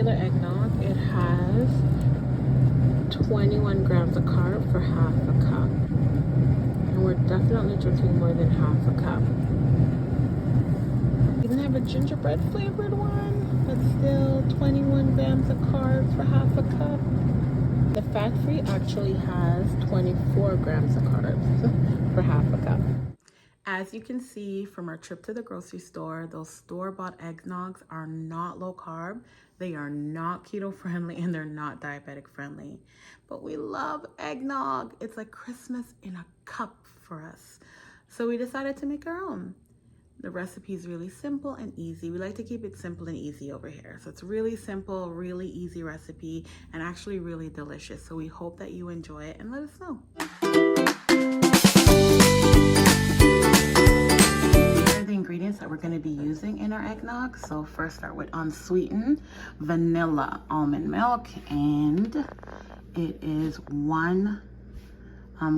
Regular eggnog, it has 21 grams of carb for half a cup. And we're definitely drinking more than half a cup. We even have a gingerbread flavored one, but still 21 grams of carbs for half a cup. The fat-free actually has 24 grams of carbs for half a cup. As you can see from our trip to the grocery store, those store-bought eggnogs are not low carb, they are not keto friendly, and they're not diabetic friendly. But we love eggnog. It's like Christmas in a cup for us. So we decided to make our own. The recipe is really simple and easy. We like to keep it simple and easy over here. So it's really simple, really easy recipe, and actually really delicious. So we hope that you enjoy it and let us know. The ingredients that we're going to be using in our eggnog. So first start with unsweetened vanilla almond milk, and it is 1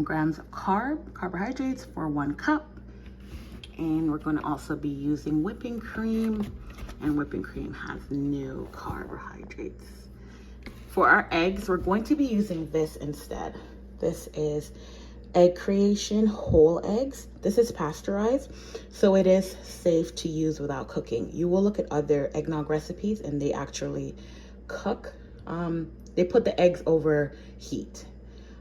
grams of carbohydrates for 1 cup. And we're going to also be using whipping cream, and whipping cream has no carbohydrates. For our eggs, we're going to be using this instead. This is Egg Creation whole eggs. This is pasteurized, so it is safe to use without cooking. You will look at other eggnog recipes and they actually cook. They put the eggs over heat,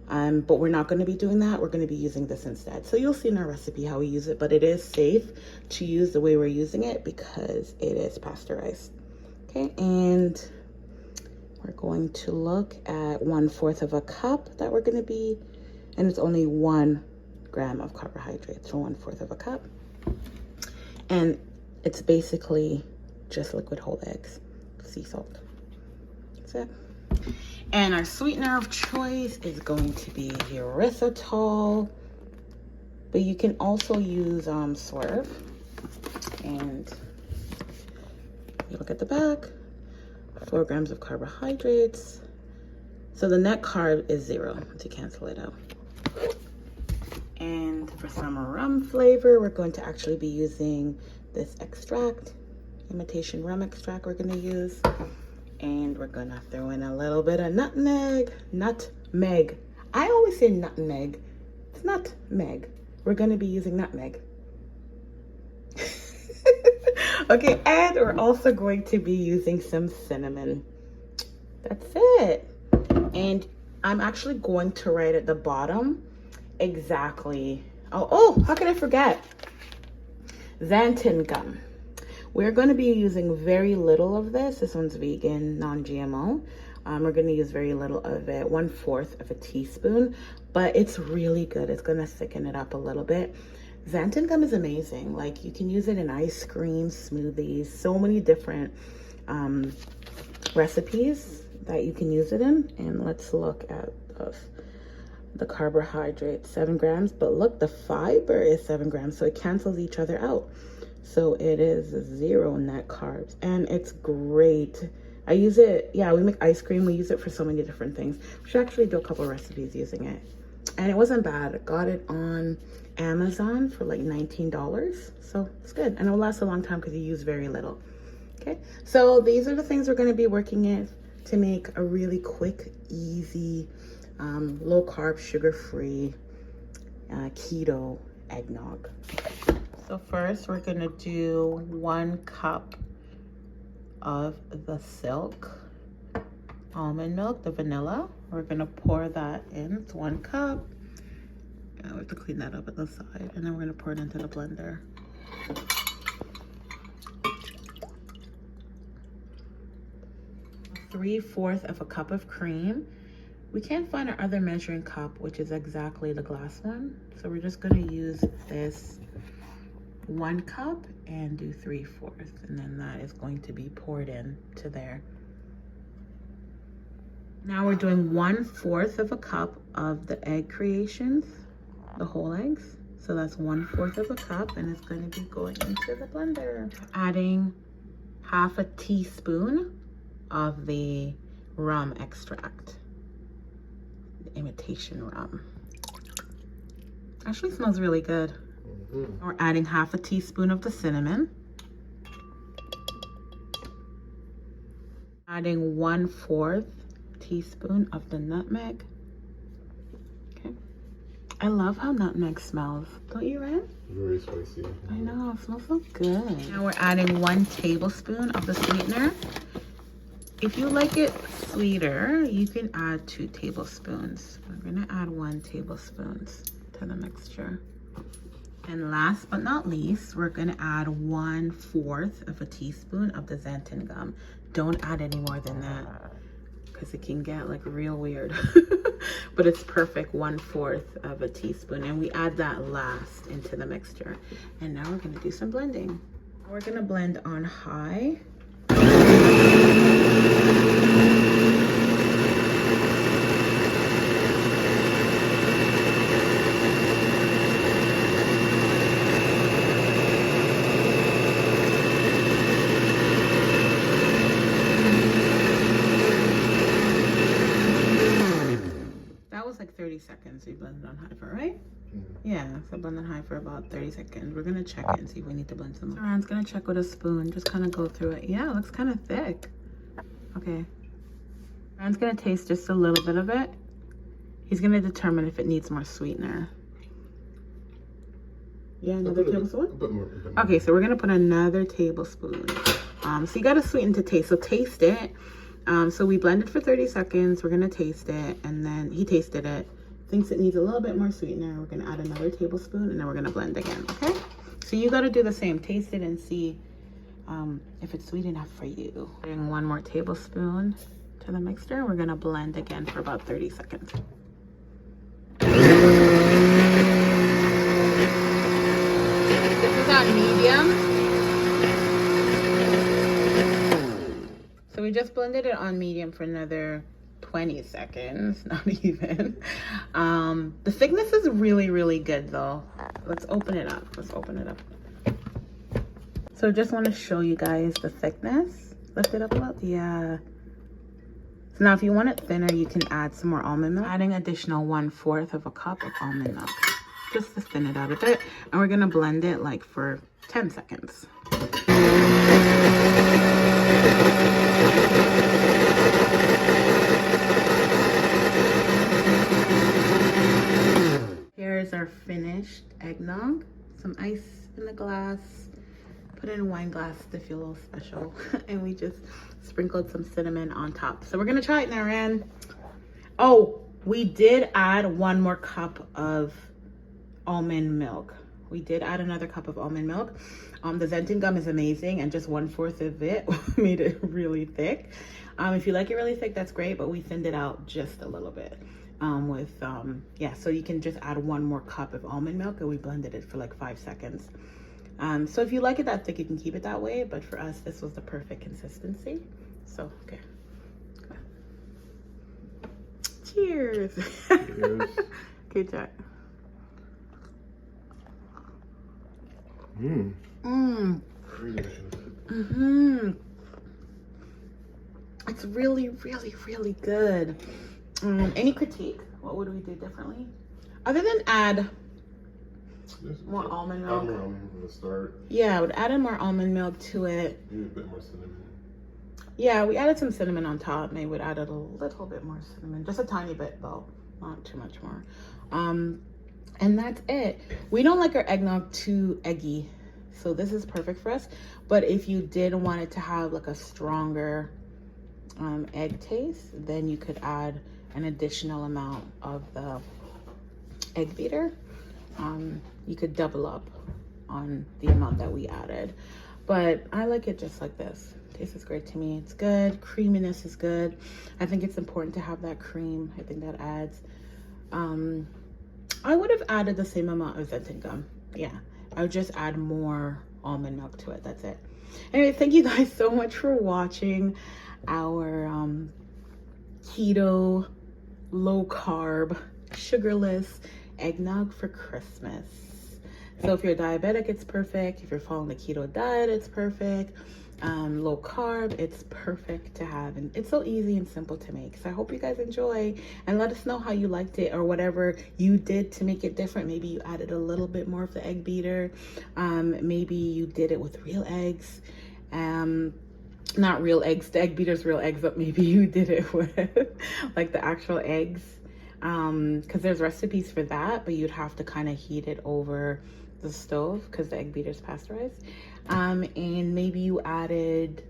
but we're not going to be doing that. We're going to be using this instead. So you'll see in our recipe how we use it, but it is safe to use the way we're using it because it is pasteurized. Okay, and we're going to look at 1/4 of a cup that we're going to be, and it's only 1 gram of carbohydrates, so 1/4 of a cup. And it's basically just liquid whole eggs, sea salt. That's it. And our sweetener of choice is going to be erythritol, but you can also use Swerve. And you look at the back, 4 grams of carbohydrates. So the net carb is 0 to cancel it out. And for some rum flavor, we're going to actually be using this extract, imitation rum extract we're going to use. And we're going to throw in a little bit of nutmeg. I always say nutmeg. It's nutmeg. We're going to be using nutmeg. Okay, and we're also going to be using some cinnamon. That's it. And I'm actually going to write at the bottom exactly. Oh, how can I forget? Xanthan Gum. We're going to be using very little of this. This one's vegan, non-GMO. We're going to use very little of it, 1/4 of a teaspoon, but it's really good. It's going to thicken it up a little bit. Xanthan Gum is amazing. Like, you can use it in ice cream, smoothies, so many different recipes that you can use it in. And let's look at the carbohydrates, 7 grams, but look, the fiber is 7 grams, so it cancels each other out. So it is 0 net carbs, and it's great. I use it, yeah, we make ice cream. We use it for so many different things. We should actually do a couple recipes using it. And it wasn't bad. I got it on Amazon for like $19. So it's good. And it will last a long time because you use very little. Okay, so these are the things we're going to be working in to make a really quick, easy, low carb, sugar-free, keto eggnog. So first we're going to do 1 cup of the silk almond milk, the vanilla. We're going to pour that in. It's 1 cup. We have to clean that up at the side, and then we're going to pour it into the blender. Three-fourths of a cup of cream. We can't find our other measuring cup, which is exactly the glass one. So we're just going to use this 1 cup and do 3/4, and then that is going to be poured in to there. Now we're doing 1/4 of a cup of the Egg Creations, the whole eggs. So that's 1/4 of a cup, and it's going to be going into the blender. Adding 1/2 teaspoon of the rum extract, the imitation rum. Actually smells really good. We're adding 1/2 teaspoon of the cinnamon. Adding 1/4 teaspoon of the nutmeg. Okay. I love how nutmeg smells. Don't you, Ren? Very spicy. I know, it smells so good. Now we're adding 1 tablespoon of the sweetener. If you like it sweeter, you can add 2 tablespoons. We're gonna add 1 tablespoon to the mixture. And last but not least, we're gonna add 1/4 of a teaspoon of the Xanthan Gum. Don't add any more than that, because it can get like real weird. But it's perfect, 1/4 of a teaspoon. And we add that last into the mixture. And now we're gonna do some blending. We're gonna blend on high. That was like 30 seconds we blended on high for, right? Yeah, so blend on high for about 30 seconds. We're gonna check it and see if we need to blend some more. So Ryan's gonna check with a spoon, just kind of go through it. Yeah, it looks kind of thick. Okay. Ryan's gonna taste just a little bit of it. He's gonna determine if it needs more sweetener. Yeah, another tablespoon? A bit more. Okay, so we're gonna put another tablespoon. So you gotta sweeten to taste, so taste it. So we blended for 30 seconds. We're gonna taste it, and then he tasted it. Thinks it needs a little bit more sweetener. We're gonna add another tablespoon, and then we're gonna blend again, okay? So you gotta do the same. Taste it and see if it's sweet enough for you. Adding 1 more tablespoon to the mixture. We're gonna blend again for about 30 seconds. This is on medium. So we just blended it on medium for another 20 seconds, not even. The thickness is really, really good though. Let's open it up. Let's open it up. So just want to show you guys the thickness. Lift it up a little. Yeah. So now if you want it thinner, you can add some more almond milk. Adding additional 1/4 of a cup of almond milk, just to thin it out a bit. And we're gonna blend it like for 10 seconds. Here's our finished eggnog. Some ice in the glass. Put it in a wine glass to feel a little special. And we just sprinkled some cinnamon on top. So we're gonna try it now, Ran. Oh, we did add 1 more cup of almond milk. We did add another cup of almond milk. The Xanthan Gum is amazing, and just 1/4 of it made it really thick. If you like it really thick, that's great, but we thinned it out just a little bit. Yeah, so you can just add 1 more cup of almond milk, and we blended it for like 5 seconds. So if you like it that thick, you can keep it that way, but for us, this was the perfect consistency. So, okay. Cheers. Cheers. Okay, Jack. Mmm. Mmm. Mm-hmm. It's really, really, really good. Any critique? What would we do differently? Other than add more almond milk. Add more almond from the start. Yeah, I would add in more almond milk to it. Maybe a bit more cinnamon. Yeah, we added some cinnamon on top. Maybe we'd added a little bit more cinnamon. Just a tiny bit though. Not too much more. And that's it. We don't like our eggnog too eggy, so this is perfect for us. But if you did want it to have like a stronger egg taste, then you could add an additional amount of the egg beater. You could double up on the amount that we added, but I like it just like this. Taste is great to me. It's good. Creaminess is good. I think it's important to have that cream. I think that adds. I would have added the same amount of Xanthan Gum. Yeah, I would just add more almond milk to it. That's it. Anyway, thank you guys so much for watching our keto, low carb, sugarless eggnog for Christmas. So if you're diabetic, it's perfect. If you're following the keto diet, it's perfect. Low carb, it's perfect to have, and it's so easy and simple to make. So I hope you guys enjoy, and let us know how you liked it or whatever you did to make it different. Maybe you added a little bit more of the egg beater. Maybe you did it with real eggs. not real eggs, the egg beater's real eggs, but maybe you did it with like the actual eggs. Because there's recipes for that, but you'd have to kind of heat it over the stove because the egg beater's pasteurized. And maybe you added,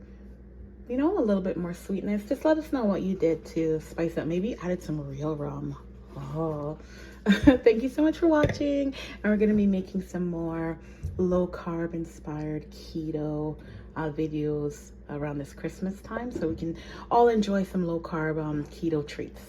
you know, a little bit more sweetness. Just let us know what you did to spice up. Maybe you added some real rum. Oh. Thank you so much for watching. And we're going to be making some more low carb inspired keto videos around this Christmas time, so we can all enjoy some low carb keto treats.